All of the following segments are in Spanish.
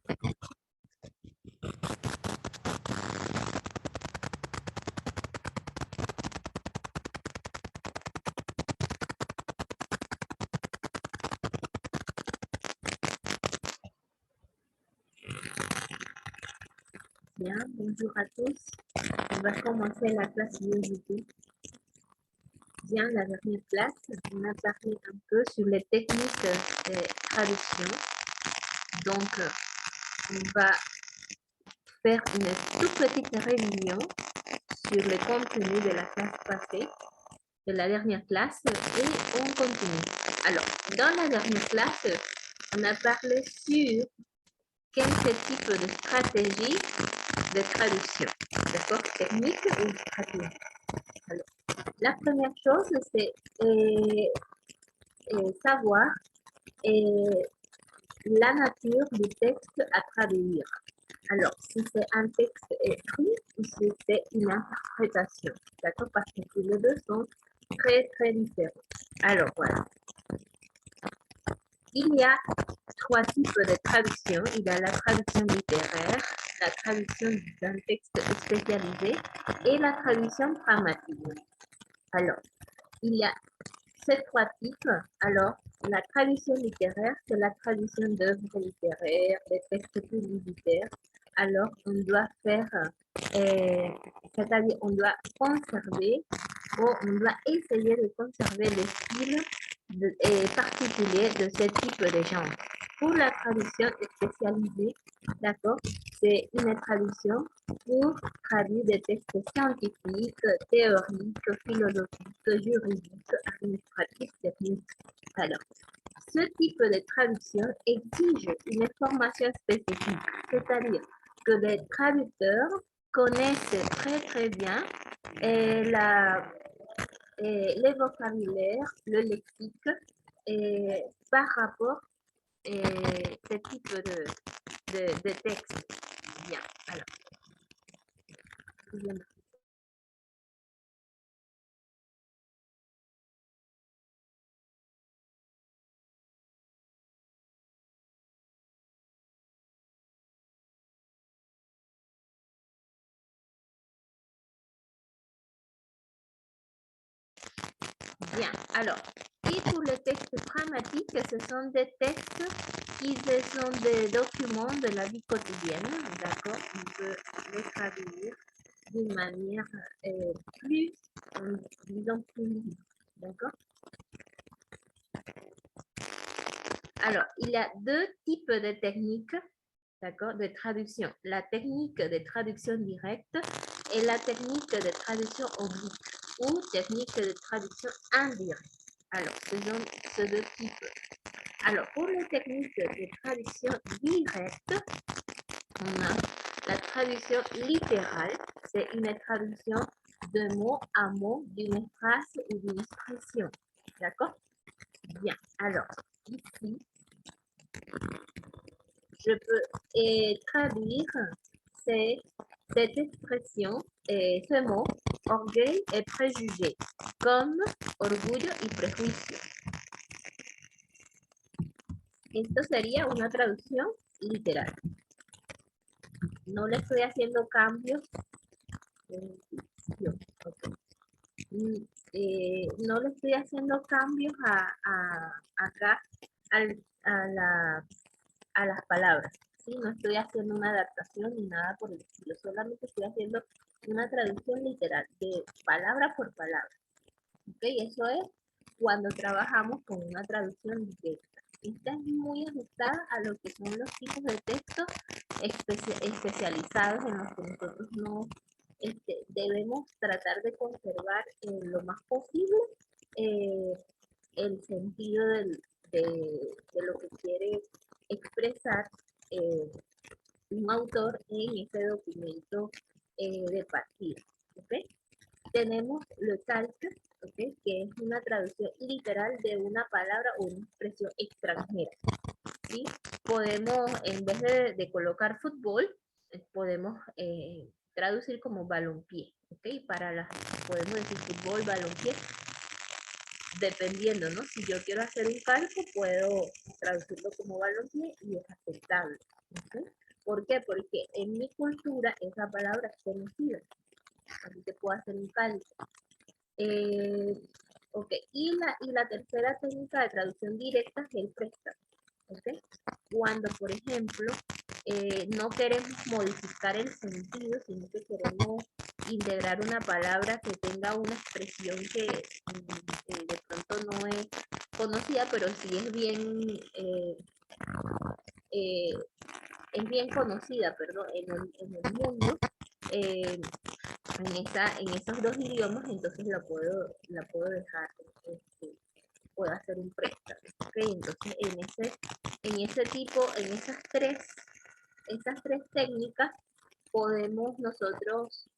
Bien, bonjour à tous. On va commencer la classe biologie. Bien, la dernière classe, on a parlé un peu sur les techniques de traduction. Donc, on va faire une toute petite révision sur le contenu de la classe passée, de la dernière classe, et on continue. Alors, dans la dernière classe, on a parlé sur quel type de stratégie de traduction, d'accord, technique ou stratégie. Alors, la première chose, c'est savoir la nature du texte à traduire. Alors, si c'est un texte écrit ou si c'est une interprétation, d'accord, parce que les deux sont très, très différents. Alors, voilà. Il y a trois types de traduction. Il y a la traduction littéraire, la traduction d'un texte spécialisé et la traduction dramatique. Alors, il y a ces trois types. Alors, la traduction littéraire, c'est la traduction d'œuvres littéraires, des textes publicitaires. Alors, on doit faire, c'est-à-dire on doit conserver ou on doit essayer de conserver le style particulier de ce type de genre. Pour la traduction spécialisée, d'accord, c'est une traduction pour traduire des textes scientifiques, théoriques, philosophiques, juridiques, administratifs, techniques. Alors, ce type de traduction exige une formation spécifique, c'est-à-dire que les traducteurs connaissent très très bien les vocabulaires, le lexique, par rapport à ce type de texte. Bien, alors. Bien, alors, et pour les textes dramatiques, ce sont des textes qui sont des documents de la vie quotidienne, d'accord? On peut les traduire d'une manière plus, disons, plus libre, d'accord? Alors, il y a deux types de techniques, d'accord, de traduction. La technique de traduction directe et la technique de traduction oblique ou technique de traduction indirecte. Alors, ce sont ces deux types. Alors, pour les techniques de traduction directe, on a la traduction littérale. C'est une traduction de mot à mot d'une phrase ou d'une expression. D'accord? Bien. Alors, ici, je peux traduire cette expression, ce mot, orgueil et préjugé, comme orgullo y prejuicio. Esto sería una traducción literal. No le estoy haciendo cambios. No le estoy haciendo cambios acá a las palabras. ¿Sí? No estoy haciendo una adaptación ni nada por el estilo. Solamente estoy haciendo una traducción literal de palabra por palabra. ¿Ok? Eso es cuando trabajamos con una traducción directa. Esta es muy ajustada a lo que son los tipos de textos especializados en los que nosotros no debemos tratar de conservar lo más posible el sentido de lo que quiere expresar un autor en ese documento de partida. ¿Okay? Tenemos le calque, ¿okay? Que es una traducción literal de una palabra o una expresión extranjera. ¿Sí? Podemos, en vez de colocar fútbol, podemos traducir como balompié. ¿Okay? Podemos decir fútbol, balompié, dependiendo, ¿no? Si yo quiero hacer un calco, puedo traducirlo como balompié y es aceptable. ¿Okay? ¿Por qué? Porque en mi cultura esa palabra es conocida. Así que puedo hacer un cálculo. Ok, y la tercera técnica de traducción directa es el préstamo. ¿Okay? Cuando, por ejemplo, no queremos modificar el sentido, sino que queremos integrar una palabra que tenga una expresión que de pronto no es conocida, pero sí es bien conocida, perdón, en el mundo, en esos dos idiomas, entonces la puedo dejar, puedo hacer un préstamo. ¿Okay? Entonces, en ese tipo, en esas tres técnicas, podemos nosotros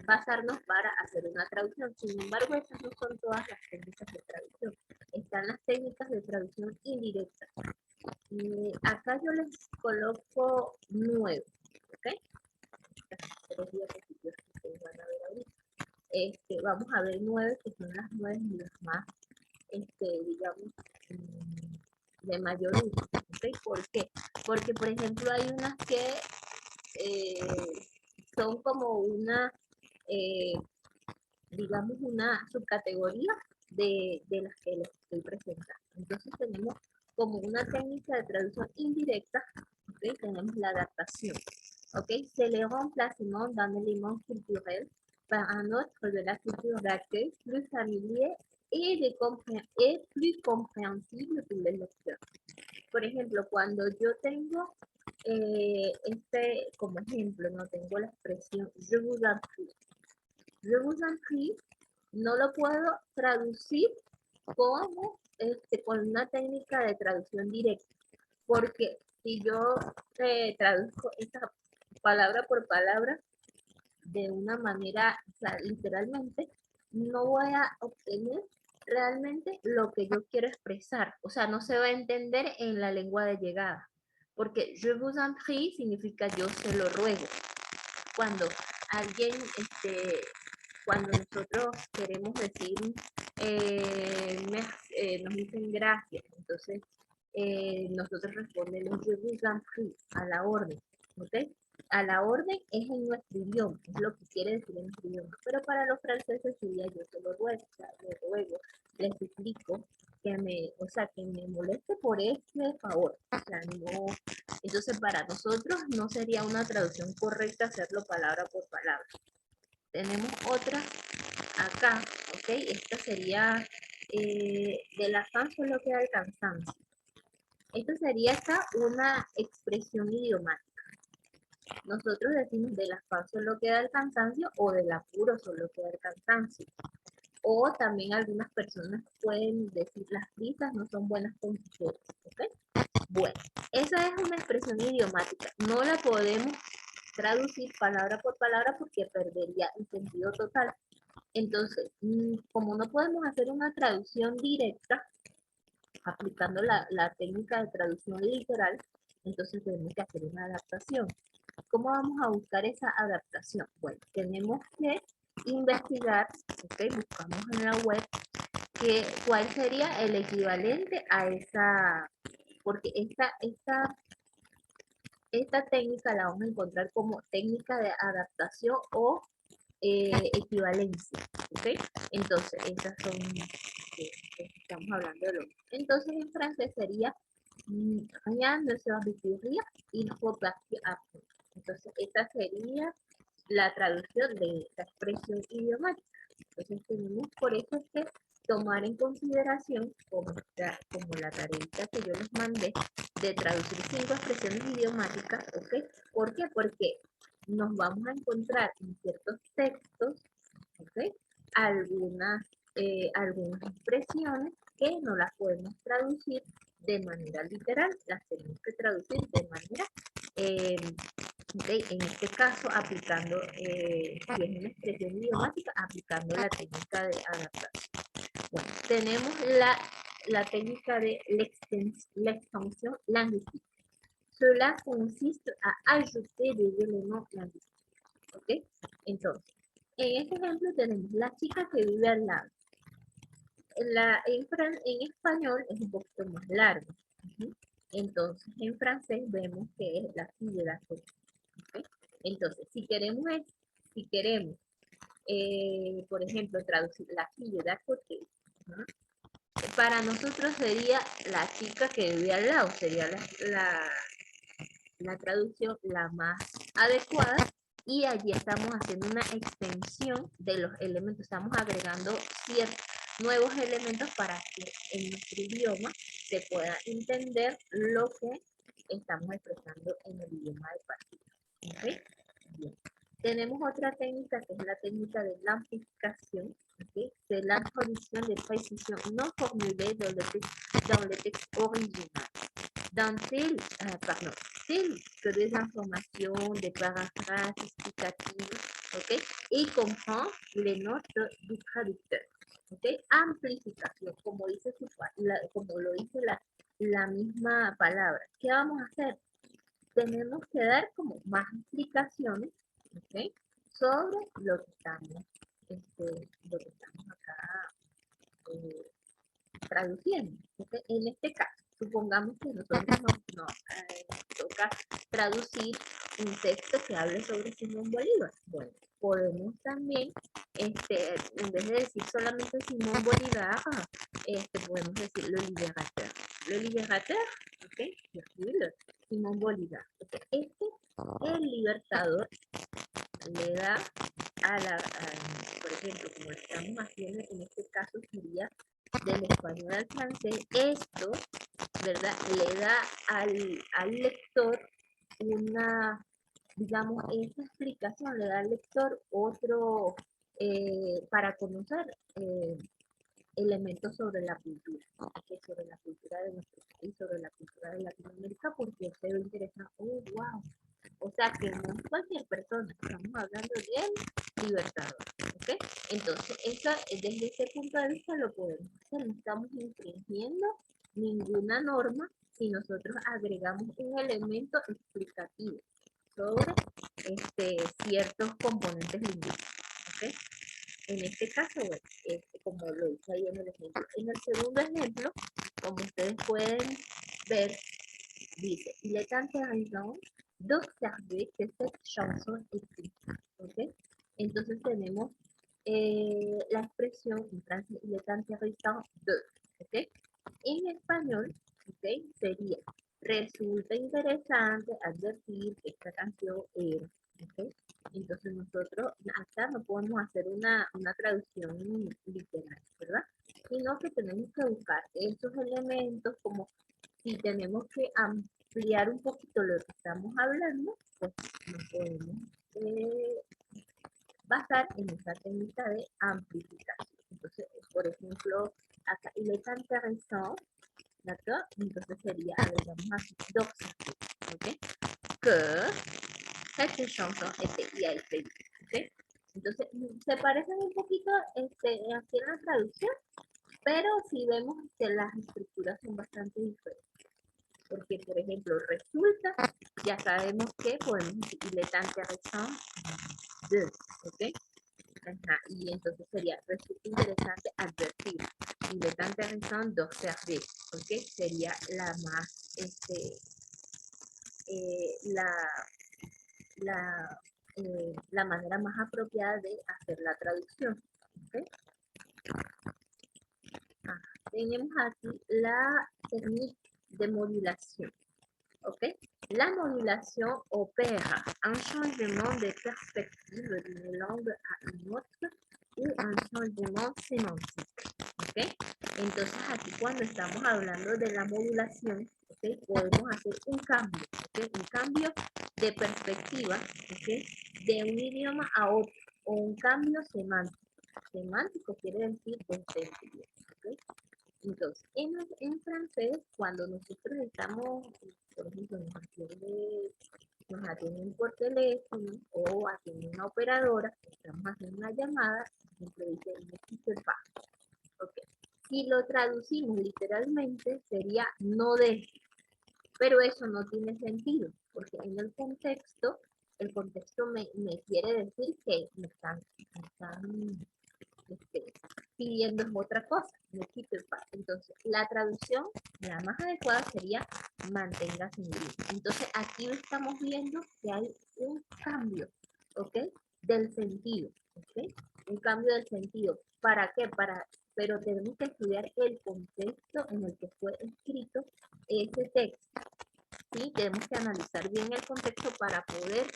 basarnos para hacer una traducción. Sin embargo, esas no son todas las técnicas de traducción. Están las técnicas de traducción indirecta. Acá yo les coloco 9, ¿ok? Estas 3 diapositivas que ustedes van a ver ahorita. Vamos a ver 9, que son las 9 y las más, digamos, de mayor uso. ¿Okay? ¿Por qué? Porque, por ejemplo, hay unas que son como una, digamos, una subcategoría de las que les estoy presentando. Entonces tenemos como una técnica de traducción indirecta, ¿okay? Tenemos la adaptación. ¿Okay? C'est le remplacement d'un élément culturel par un autre de la culture d'accueil plus familier et plus compréhensible pour les lecteurs. Por ejemplo, cuando yo tengo como ejemplo, no tengo la expresión je vous en prie. Je vous en prie no lo puedo traducir como con una técnica de traducción directa, porque si yo traduzco esta palabra por palabra de una manera, o sea, literalmente, no voy a obtener realmente lo que yo quiero expresar. O sea, no se va a entender en la lengua de llegada. Porque je vous en prie significa yo se lo ruego. Cuando alguien, cuando nosotros queremos decir, nos dicen gracias, entonces nosotros respondemos je vous en prie, a la orden, ¿ok? A la orden es en nuestro idioma, es lo que quiere decir en nuestro idioma, pero para los franceses sería yo se lo ruego, o sea, le ruego, les suplico que me moleste por este favor, o sea, no, entonces para nosotros no sería una traducción correcta hacerlo palabra por palabra. Tenemos otra acá, ¿ok? Esta sería de la fin solo queda el cansancio. Esto sería acá una expresión idiomática. Nosotros decimos de la fin solo queda el cansancio o del apuro solo queda el cansancio. O también algunas personas pueden decir las prisas no son buenas conductoras, ¿ok? Bueno, esa es una expresión idiomática. No la podemos traducir palabra por palabra porque perdería el sentido total. Entonces, como no podemos hacer una traducción directa aplicando la técnica de traducción literal, entonces tenemos que hacer una adaptación. ¿Cómo vamos a buscar esa adaptación? Bueno, tenemos que investigar, ¿okay? Buscamos en la web cuál sería el equivalente a esa, porque esta técnica la vamos a encontrar como técnica de adaptación o equivalencia, ¿ok? Entonces, estas son, estamos hablando de lo mismo. Entonces, en francés sería rien ne se répéterait, il faut partir après. Entonces, esta sería la traducción de esta expresión idiomática. Entonces, tenemos por eso es que tomar en consideración, como la tareita que yo les mandé, de traducir 5 expresiones idiomáticas, ¿ok? ¿Por qué? Porque nos vamos a encontrar en ciertos textos, ¿ok? Algunas expresiones que no las podemos traducir de manera literal, las tenemos que traducir de manera, en este caso, aplicando, si es una expresión idiomática, aplicando la técnica de adaptación. Bueno, tenemos la técnica de l'extension linguistique. Cela consiste a ajouter des éléments linguistiques. ¿Ok? Entonces, en este ejemplo tenemos la chica que vive al lado. En español es un poquito más largo. Ujú. Entonces, en francés vemos que es la fille d'à côté. ¿Ok? Entonces, si queremos por ejemplo, traducir la fille d'à côté, ¿no? Para nosotros sería la chica que vive al lado, sería la traducción la más adecuada y allí estamos haciendo una extensión de los elementos, estamos agregando ciertos nuevos elementos para que en nuestro idioma se pueda entender lo que estamos expresando en el idioma de partida. ¿Okay? Bien. Tenemos otra técnica que es la técnica de la amplificación. ¿Okay? C'est l'introduction des précisions non formulées dans le texte original. Telles que des informations, des paragraphes explicatifs, ¿ok? Y comprend les notes du traducteur. ¿Ok? Amplificación, como, dice como lo dice la misma palabra. ¿Qué vamos a hacer? Tenemos que dar como más explicaciones, ¿ok? Sobre lo que estamos acá traduciendo. ¿Okay? En este caso, supongamos que nosotros nos toca traducir un texto que hable sobre Simón Bolívar. Bueno, podemos también, en vez de decir solamente Simón Bolívar, podemos decir le libérateur. Le libérateur, ¿ok? Simón Bolívar. ¿Okay? El libertador le da por ejemplo, como lo estamos haciendo, en este caso sería del español al francés, esto, ¿verdad? Le da al lector una, digamos, esta explicación le da al lector otro, para conocer elementos sobre la cultura, sobre la cultura de nuestro país, sobre la cultura de Latinoamérica, porque se ve interesante, oh, wow. O sea, que no es cualquier persona, estamos hablando del libertador, ¿ok? Entonces, desde ese punto de vista lo podemos hacer, no estamos infringiendo ninguna norma si nosotros agregamos un elemento explicativo sobre ciertos componentes lingüísticos, ¿ok? En este caso, bueno, como lo hice ahí en el ejemplo. En el segundo ejemplo, como ustedes pueden ver, dice, il est intéressant d'observer que cette chanson existe. ¿Okay? Entonces tenemos la expresión en francés, il est intéressant de. ¿Okay? En español, ¿okay? Sería, resulta interesante advertir que esta canción era. ¿Okay? Entonces nosotros acá no podemos hacer una traducción literal, ¿verdad? Sino que tenemos que buscar esos elementos como si tenemos que ampliar un poquito lo que estamos hablando, pues nos podemos basar en esa técnica de amplificación. Entonces, por ejemplo, acá il est intéressant, ¿d'accord? Entonces sería, vamos a d'observer, ¿ok? Que cette chanson y a été, ¿ok? Entonces, se parecen un poquito aquí en la traducción, pero si vemos que las estructuras son bastante diferentes. Porque, por ejemplo, resulta, ya sabemos que podemos decir il est intéressant de, ¿ok? Ajá, y entonces sería, resulta interesante advertir. Il est intéressant d'observer, ¿ok? Sería la más, la, la manera más apropiada de hacer la traducción, ¿ok? Tenemos aquí la técnica de modulación. Okay? La modulation opère un changement de perspective d'une langue à une autre ou un changement sémantique. ¿Okay? Entonces aquí cuando estamos hablando de la modulación, ¿okay? Podemos hacer un cambio, ¿okay? Un cambio de perspectiva, ¿okay? De un idioma a otro o un cambio semántico. Semántico quiere decir contenido, ¿okay? Entonces, en francés, cuando nosotros estamos, por ejemplo, nos atienden por teléfono o atienden una operadora, estamos haciendo una llamada, siempre dice, necesito paso. Okay. Si lo traducimos literalmente, sería no deje, pero eso no tiene sentido, porque en el contexto me quiere decir que me están pidiendo es otra cosa, ne quitte pas. Entonces, la traducción, la más adecuada sería manténgase en línea. Entonces, aquí estamos viendo que hay un cambio, ¿ok? Del sentido, ¿ok? Un cambio del sentido. ¿Para qué? Pero tenemos que estudiar el contexto en el que fue escrito ese texto. ¿Sí? Tenemos que analizar bien el contexto para poder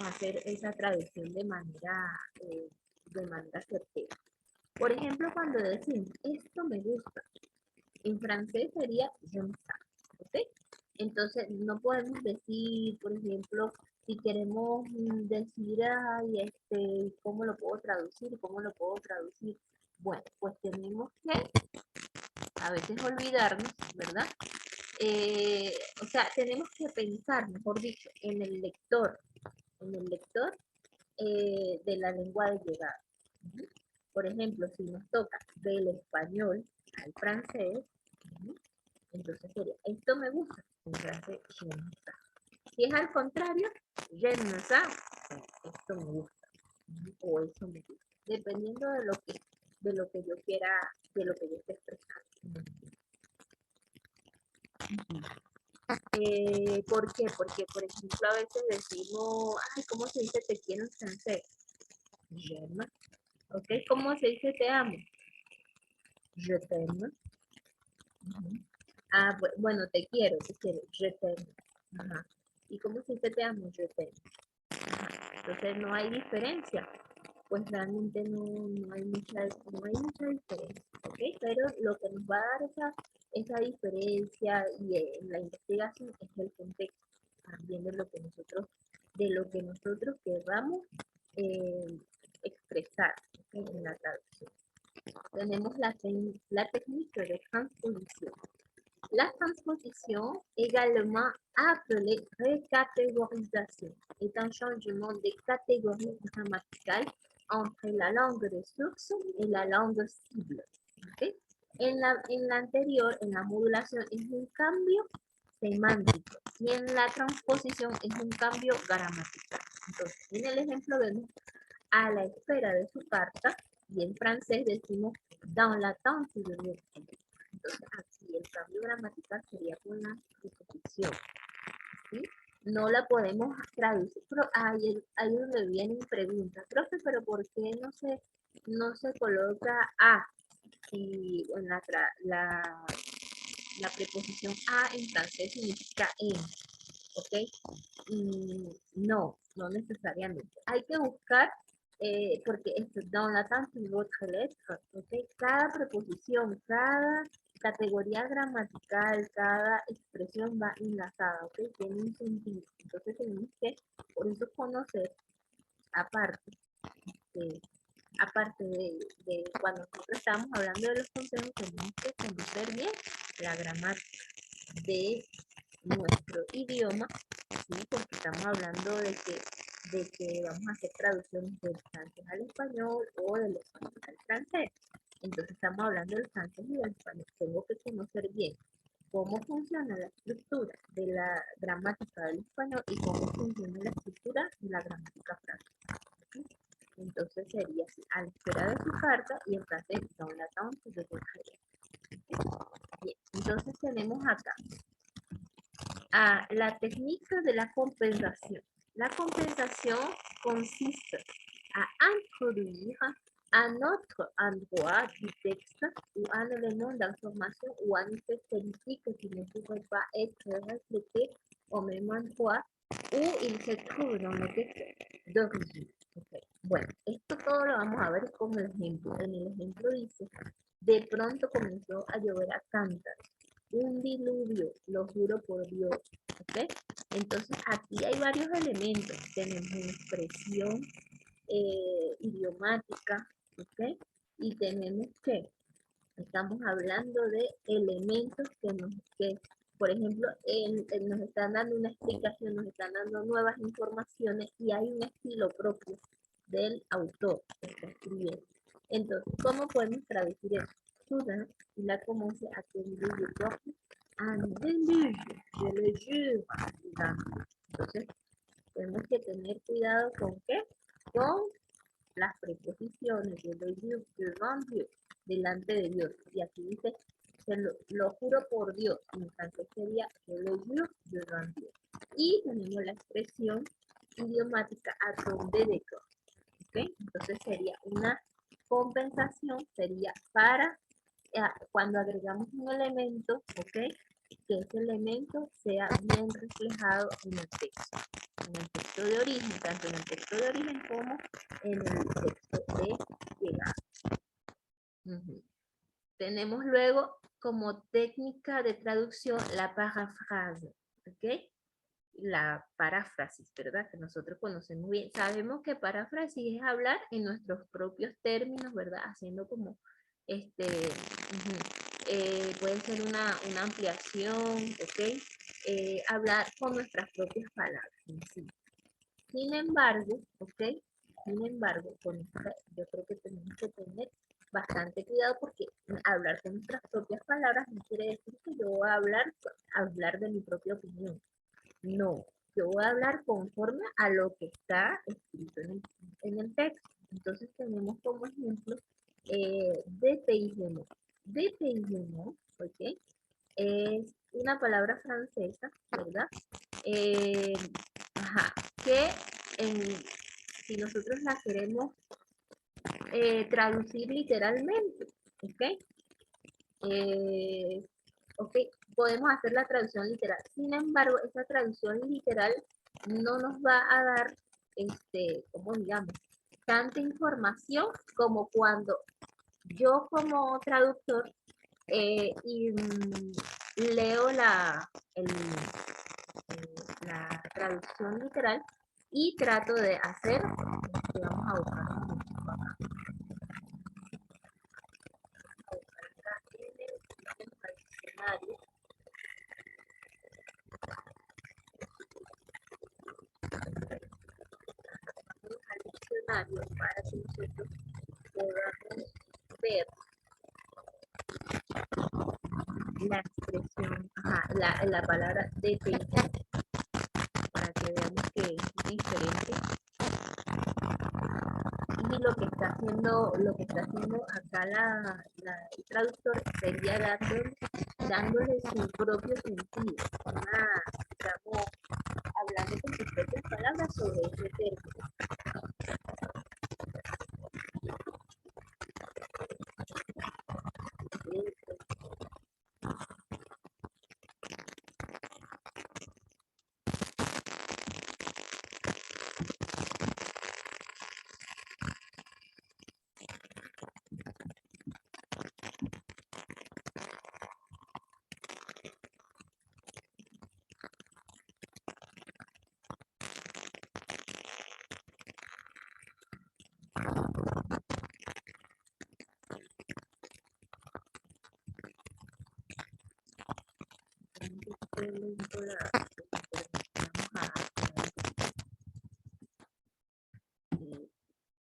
hacer esa traducción de manera certera. Por ejemplo, cuando decimos, esto me gusta, en francés sería j'aime ça, ¿ok? Entonces, no podemos decir, por ejemplo, si queremos decir, ay, ¿cómo lo puedo traducir? ¿Cómo lo puedo traducir? Bueno, pues tenemos que a veces olvidarnos, ¿verdad? O sea, tenemos que pensar, mejor dicho, en el lector de la lengua de llegada. Por ejemplo, si nos toca del español al francés, entonces sería, esto me gusta, en francés, j'aime ça. Si es al contrario, j'aime ça, esto me gusta, o eso me gusta, dependiendo de lo que yo quiera, de lo que yo esté expresando. ¿Por qué? Porque, por ejemplo, a veces decimos, ay, ¿cómo se dice te quiero en francés? J'aime. ¿Ok? ¿Cómo se dice te amo? Je t'aime. Ah, bueno, te quiero, je t'aime. Ajá. ¿Y cómo se dice te amo? Je t'aime. Entonces no hay diferencia. Pues realmente no hay mucha diferencia, ¿ok? Pero lo que nos va a dar esa diferencia y en la investigación es el contexto también de lo que nosotros queramos expresar, ¿okay? En la traducción. Tenemos la técnica de transposición. La transposition, également appelée recatégorisation, est un changement de catégorie grammaticale entre la langue de source et la langue cible. ¿Okay? En la anterior, en la modulación, es un cambio semántico y en la transposición es un cambio gramatical. Entonces, en el ejemplo vemos a la espera de su carta y en francés decimos dans l'attente de votre. Entonces, aquí el cambio gramatical sería con la preposición, ¿sí? No la podemos traducir, pero ahí donde vienen preguntas, profe, pero ¿por qué no se coloca a? Si en la preposición a en francés significa en, ¿ok? No necesariamente. Hay que buscar, porque esto, dans l'attente de votre lettre, ¿ok? Cada preposición, cada categoría gramatical, cada expresión va enlazada, ¿ok? Tiene un sentido. Entonces tenemos que, por eso conocer, aparte de, de cuando nosotros estamos hablando de los consejos, tenemos que conocer bien la gramática de nuestro idioma, ¿sí? Porque estamos hablando de que vamos a hacer traducciones del francés al español o del español al francés. Entonces estamos hablando del francés y del español. Tengo que conocer bien cómo funciona la estructura de la gramática del español y cómo funciona la estructura de la gramática francesa. ¿Sí? Entonces sería así, a la espera de su carta y en francés dans l'attente de votre lettre. Bien, entonces tenemos acá la técnica de la compensación. La compensación consiste à introduire à notre endroit du texte ou un élément d'information ou un effet politique qui ne pourrait pas être reflété au même endroit où il se trouve dans le texte d'origine. Okay. Bueno, esto todo lo vamos a ver con el ejemplo. En el ejemplo dice, de pronto comenzó a llover a cántaros. Un diluvio, lo juro por Dios, ¿ok? Entonces aquí hay varios elementos, tenemos una expresión idiomática, ¿ok? Y tenemos que, estamos hablando de elementos que por ejemplo, nos están dando una explicación, nos están dando nuevas informaciones y hay un estilo propio del autor que está escribiendo. Entonces, ¿cómo podemos traducir eso? Soudain, il a commencé à tomber de sorte un déluge, je le jure. Entonces, tenemos que tener cuidado con qué? Con las preposiciones, je le jure devant Dieu, delante de Dios. Y aquí dice, lo juro por Dios. En francés sería, je le jure devant Dios. Y tenemos la expresión idiomática attendez de corps. ¿Okay? Entonces sería una compensación, sería para cuando agregamos un elemento, ¿ok? Que ese elemento sea bien reflejado en el texto de origen, tanto en el texto de origen como en el texto de llegada. Tenemos luego como técnica de traducción la parafrase, ¿ok? La paráfrasis, ¿verdad? Que nosotros conocemos bien. Sabemos que paráfrasis es hablar en nuestros propios términos, ¿verdad? Haciendo como, puede ser una ampliación, ¿ok? Hablar con nuestras propias palabras. Sí. Sin embargo, ¿ok? Sin embargo, yo creo que tenemos que tener bastante cuidado porque hablar con nuestras propias palabras no quiere decir que yo voy a hablar de mi propia opinión. No, yo voy a hablar conforme a lo que está escrito en el texto. Entonces tenemos como ejemplo dépaysement. Dépaysement, ¿ok? Es una palabra francesa, ¿verdad? Que si nosotros la queremos traducir literalmente, ¿ok? Ok, podemos hacer la traducción literal. Sin embargo, esa traducción literal no nos va a dar, como digamos, tanta información como cuando yo como traductor leo la traducción literal y trato de hacer, vamos a buscar en el diccionario. Al diccionario para que nosotros podamos ver la expresión, la palabra dépaysement, para que veamos que es diferente. Y lo que está haciendo acá el traductor sería dándole su propio sentido, digamos, hablando con sus propias palabras sobre ese término.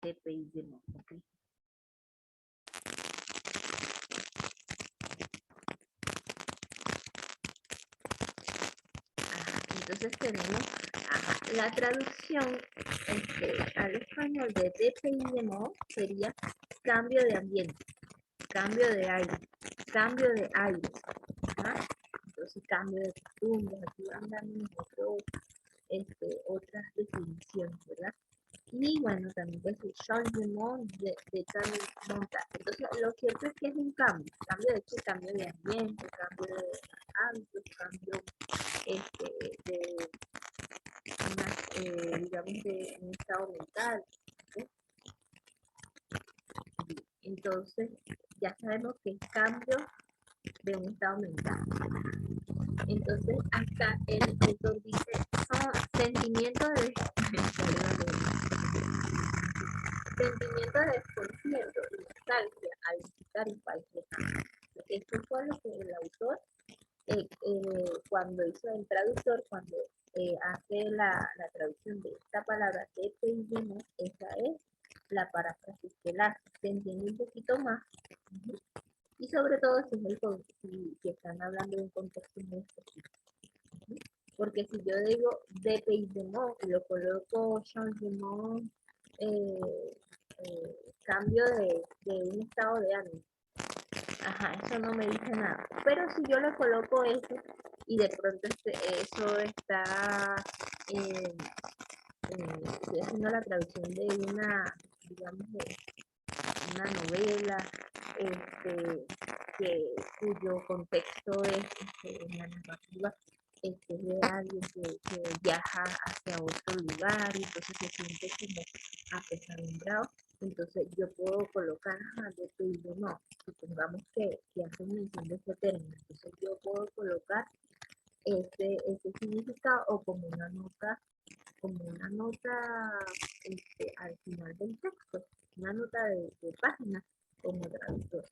Dépaysement, ¿ok? Entonces tenemos la traducción al español de dépaysement sería cambio de ambiente, cambio de aire, cambio de aire. Entonces cambio de costumbres, aquí van dando otras definiciones, ¿verdad? Y bueno, también es el changement de montar. Entonces, lo cierto es que es un cambio de hecho, cambio de ambiente, cambio de hábitos, cambio digamos, de un estado mental. ¿Sí? Entonces, ya sabemos que es cambio de un estado mental. Entonces, acá el autor dice, son sentimientos de desconcierto y nostalgia al visitar un país lejano. Esto fue lo que el autor, cuando hizo el traductor, cuando hace la traducción de esta palabra de dépaysement, esa es la paráfrasis que la se entiende un poquito más. Y sobre todo si están hablando de un contexto muy específico. Porque si yo digo dépaysement y lo coloco changement, cambio de un estado de ánimo. Ajá, eso no me dice nada. Pero si yo le coloco eso y de pronto eso está, eh, estoy haciendo la traducción de una, digamos, de una novela, cuyo contexto es una narrativa de alguien que viaja hacia otro lugar y entonces se siente como apesadumbrado. Entonces yo puedo colocar, yo te digo, no, supongamos que hacen mención de este término, entonces yo puedo colocar ese significado o como una nota al final del texto, una nota de página como traductor.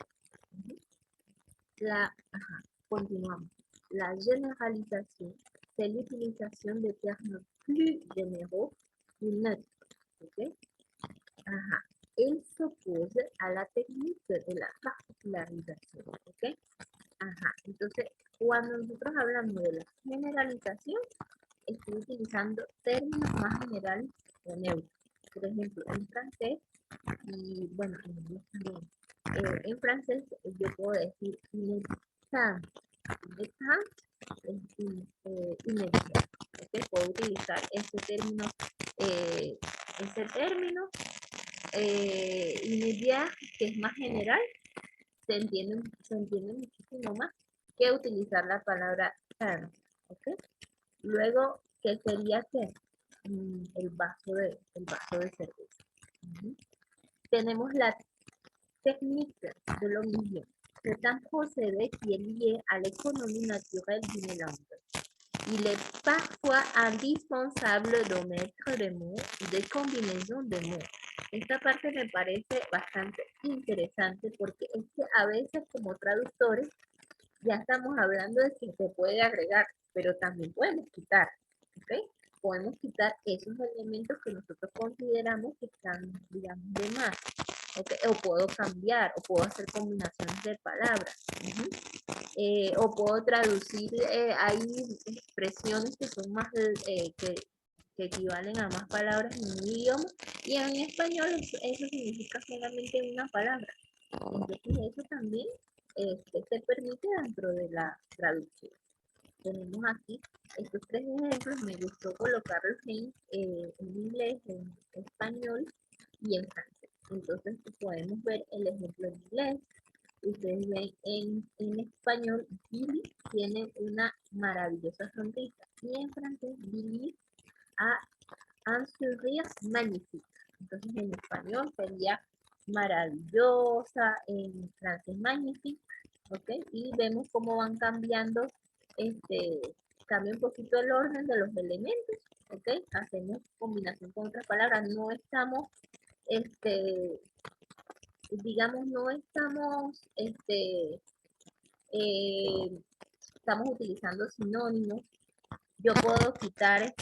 Continuamos. La généralisation, c'est l'utilisation de termes plus généraux ou neutres. ¿Okay? Ajá. Él s'oppose a la technique de la particularisation. ¿Okay? Ajá. Entonces, cuando nosotros hablamos de la generalización, estoy utilizando términos más generales o neutros. Por ejemplo, en francés y bueno, en inglés también. En francés yo puedo decir inexistant. Inexistant es inexistent. ¿Okay? Puedo utilizar ese término inmediato, que es más general, se entiende muchísimo más que utilizar la palabra can. ¿Okay? Luego, ¿qué sería qué? El vaso de cerveza. Tenemos la technique de l'omission. C'est un procédé qui est lié à l'économie naturelle d'une langue. Il est parfois indispensable d'omettre des mots ou des combinaisons de mots. Esta parte me parece bastante interesante porque es que a veces como traductores ya estamos hablando de que se puede agregar, pero también podemos quitar, ¿ok? Podemos quitar esos elementos que nosotros consideramos que están, digamos, de más. Okay, o puedo cambiar, o puedo hacer combinaciones de palabras. O puedo traducir, hay expresiones que son más, que equivalen a más palabras en un idioma, y en español eso significa solamente una palabra. Entonces eso también se permite dentro de la traducción. Tenemos aquí estos tres ejemplos, me gustó colocarlos en inglés, en español y en francés. Entonces podemos ver el ejemplo en inglés. Ustedes ven en español, Billy tiene una maravillosa sonrisa. Y en francés, Billy a un sourire magnifique. Entonces en español sería maravillosa, en francés magnifique, ¿ok? Y vemos cómo van cambiando, cambia un poquito el orden de los elementos, ¿ok? Hacemos combinación con otras palabras, no estamos, digamos, no estamos, estamos utilizando sinónimos. Yo puedo quitar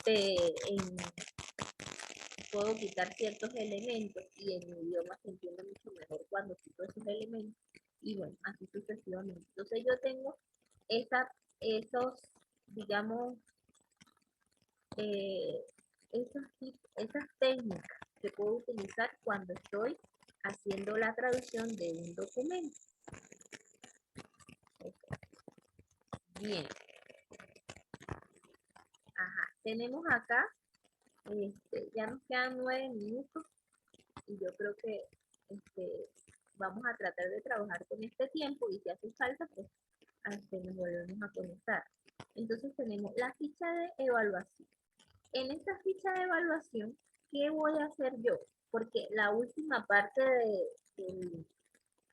puedo quitar ciertos elementos y en mi idioma se entiende mucho mejor cuando quito esos elementos y bueno, así sucesivamente. Entonces yo tengo esos, digamos, eh, esas técnicas que puedo utilizar cuando estoy haciendo la traducción de un documento. Bien. Ajá. Tenemos acá, ya nos quedan 9 minutos y yo creo que vamos a tratar de trabajar con este tiempo y si hace falta, pues nos volvemos a conectar. Entonces tenemos la ficha de evaluación. En esta ficha de evaluación, ¿qué voy a hacer yo? Porque la última parte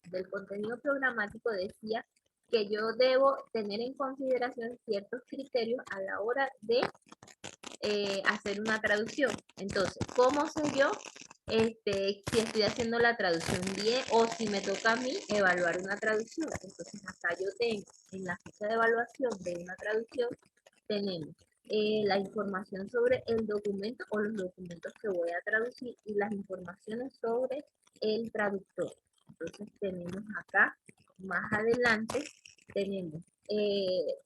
del contenido programático decía que yo debo tener en consideración ciertos criterios a la hora de hacer una traducción. Entonces, ¿cómo sé yo si estoy haciendo la traducción bien o si me toca a mí evaluar una traducción? Entonces, acá yo tengo en la ficha de evaluación de una traducción, tenemos la información sobre el documento o los documentos que voy a traducir y las informaciones sobre el traductor. Entonces, tenemos acá, más adelante, tenemos el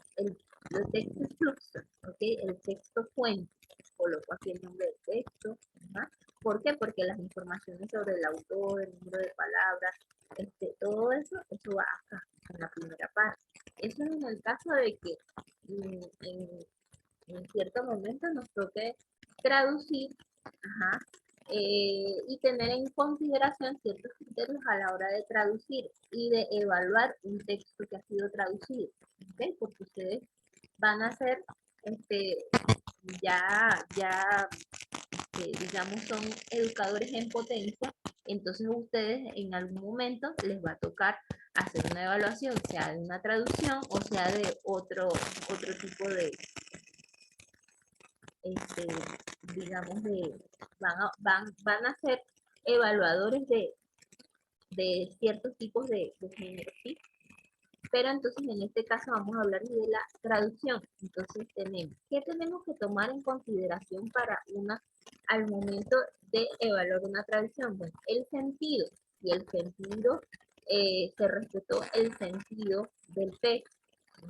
texto fluxo, ¿ok? El texto fuente. Coloco aquí el nombre del texto. ¿verdad? ¿Por qué? Porque las informaciones sobre el autor, el número de palabras, todo eso eso va acá, en la primera parte. Eso es en el caso de que en cierto momento nos toque traducir, ajá, y tener en consideración ciertos criterios a la hora de traducir y de evaluar un texto que ha sido traducido, ¿ok? Porque ustedes van a ser, ya digamos, son educadores en potencia, entonces ustedes en algún momento les va a tocar hacer una evaluación, sea de una traducción o sea de otro tipo de, este, digamos, van a ser evaluadores de ciertos tipos de género, ¿sí? Pero entonces en este caso vamos a hablar de la traducción. Entonces ¿qué tenemos que tomar en consideración para al momento de evaluar una traducción? Bueno, el sentido. Y el sentido, se respetó el sentido del texto.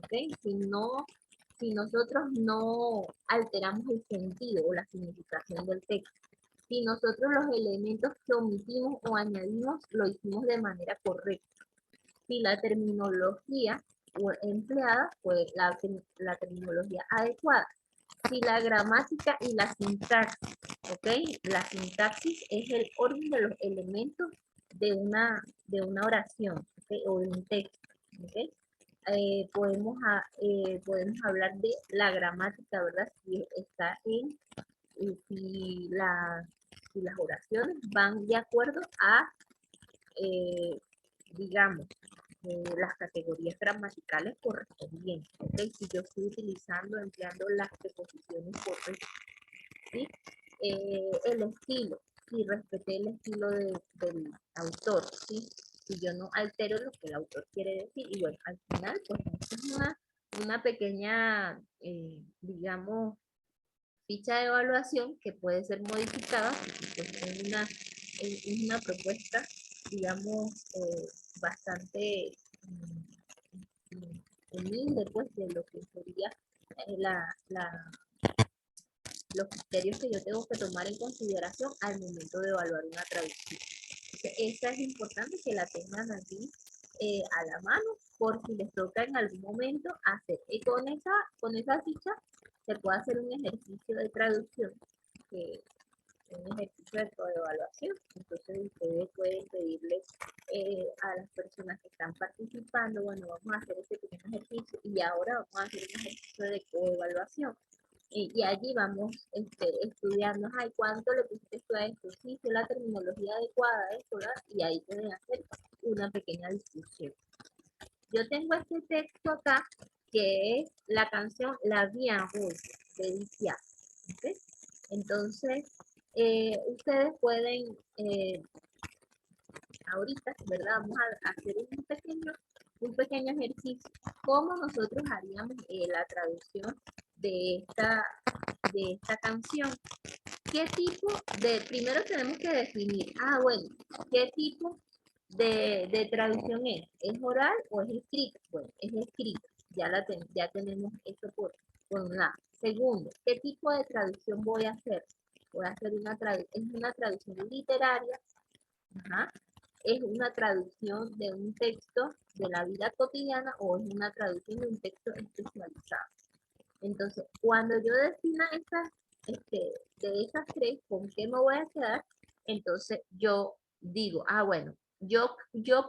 ¿Okay? Si nosotros no alteramos el sentido o la significación del texto, si nosotros los elementos que omitimos o añadimos lo hicimos de manera correcta, si la terminología empleada fue la terminología adecuada, si la gramática y la sintaxis, ¿ok? La sintaxis es el orden de los elementos de una oración, ¿ok? O de un texto, ¿ok? Podemos hablar de la gramática, ¿verdad? Si está si las oraciones van de acuerdo a, digamos, las categorías gramaticales correspondientes, ¿okay? Si yo estoy empleando las preposiciones correctas, ¿sí? El estilo, si respeté el estilo del autor, ¿sí? Si yo no altero lo que el autor quiere decir, y bueno, al final, pues, esto es una pequeña, digamos, ficha de evaluación que puede ser modificada, pues, es una propuesta, digamos, bastante humilde, pues, de lo que sería los criterios que yo tengo que tomar en consideración al momento de evaluar una traducción. Entonces, esa es importante que la tengan aquí a la mano, por si les toca en algún momento hacer. Y con esa ficha se puede hacer un ejercicio de traducción, un ejercicio de evaluación. Entonces ustedes pueden pedirle a las personas que están participando, bueno, vamos a hacer este pequeño ejercicio y ahora vamos a hacer un ejercicio de coevaluación. Y allí vamos estudiando, ay, ¿cuánto le pusiste tú a esto? Sí, es la terminología adecuada, esto, ¿verdad? Y ahí pueden hacer una pequeña discusión. Yo tengo este texto acá, que es la canción La Vie en Rouge, de Edith Piaf, ¿okay? Entonces, ustedes pueden, ahorita, ¿verdad? Vamos a hacer un pequeño ejercicio. ¿Cómo nosotros haríamos la traducción de esta canción? ¿Qué tipo primero tenemos que definir, bueno, qué tipo de traducción es? ¿Es oral o es escrita? Bueno, es escrita, ya tenemos esto por un lado. Segundo, ¿qué tipo de traducción voy a hacer? Voy a hacer es una traducción literaria, ajá, es una traducción de un texto de la vida cotidiana o es una traducción de un texto especializado. Entonces, cuando yo defina de esas tres, ¿con qué me voy a quedar? Entonces, yo digo, bueno, yo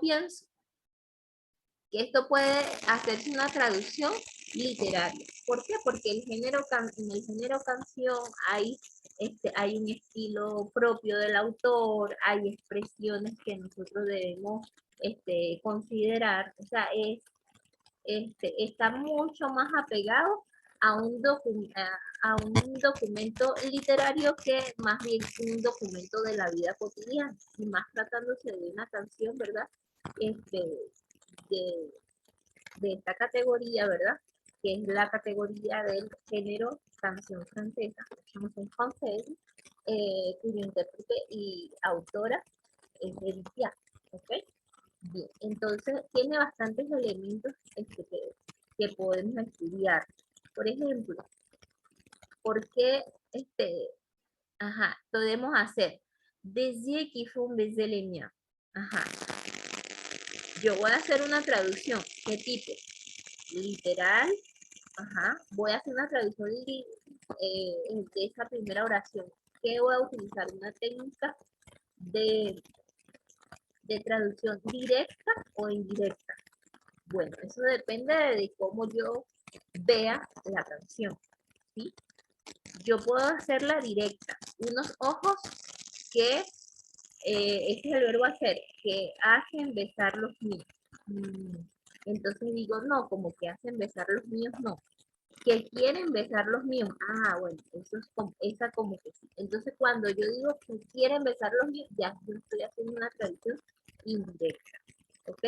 pienso que esto puede hacerse una traducción literaria. ¿Por qué? Porque en el género canción hay un estilo propio del autor, hay expresiones que nosotros debemos considerar, o sea, está mucho más apegado a un documento literario que más bien un documento de la vida cotidiana, y más tratándose de una canción, ¿verdad? De, de esta categoría, ¿verdad? Que es la categoría del género canción francesa, chanson française, cuyo intérprete y autora es Edith Piaf, ¿ok? Bien, entonces tiene bastantes elementos que podemos estudiar. Por ejemplo, ¿por qué podemos hacer des yeux qui font baiser les miens? Ajá. yo voy a hacer una traducción. ¿Qué tipo? Literal. Ajá. Voy a hacer una traducción de esta primera oración. ¿Qué voy a utilizar? Una técnica de, de traducción directa o indirecta. Bueno, eso depende de cómo yo vea la canción, ¿sí? Yo puedo hacerla directa. Unos ojos que, este es el verbo hacer, que hacen besar los míos. Entonces digo, no, como que hacen besar los míos, no. Que quieren besar los míos. Ah, bueno, eso es como, esa como que sí. Entonces cuando yo digo que quieren besar los míos, ya yo estoy haciendo una traducción indirecta. ¿Ok?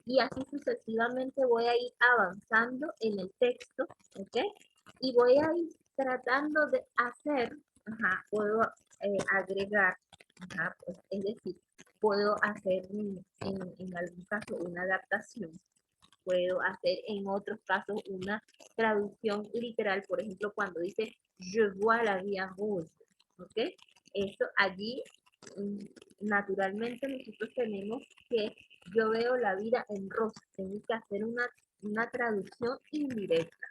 Y así sucesivamente voy a ir avanzando en el texto, ¿ok? Y voy a ir tratando de hacer, ajá, puedo agregar, ajá, pues, es decir, puedo hacer en algún caso una adaptación, puedo hacer en otros casos una traducción literal, por ejemplo, cuando dice je vois la vie en rouge, ¿ok? Esto allí, naturalmente nosotros tenemos que, yo veo la vida en rosa, tengo que hacer una traducción indirecta.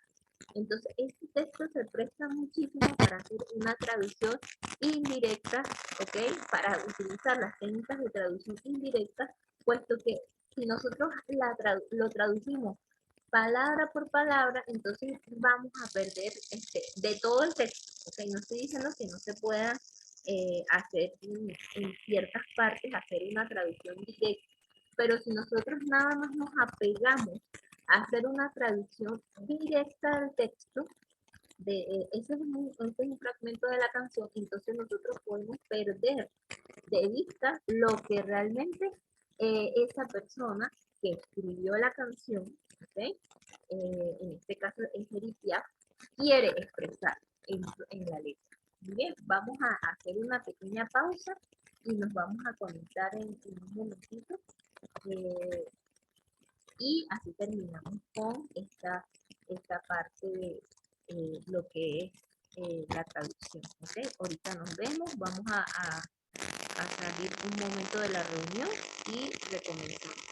Entonces, este texto se presta muchísimo para hacer una traducción indirecta, ¿ok? Para utilizar las técnicas de traducción indirecta, puesto que si nosotros lo traducimos palabra por palabra, entonces vamos a perder de todo el texto, ¿ok? No estoy diciendo que no se pueda hacer en ciertas partes, hacer una traducción directa, pero si nosotros nada más nos apegamos a hacer una traducción directa del texto, ese es un fragmento de la canción, entonces nosotros podemos perder de vista lo que realmente esa persona que escribió la canción, ¿okay? En este caso es Edith Piaf, quiere expresar en la letra. Bien, vamos a hacer una pequeña pausa y nos vamos a conectar en un momentito. Y así terminamos con esta parte de lo que es la traducción. ¿Okay? Ahorita nos vemos, vamos a salir un momento de la reunión y recomenzamos.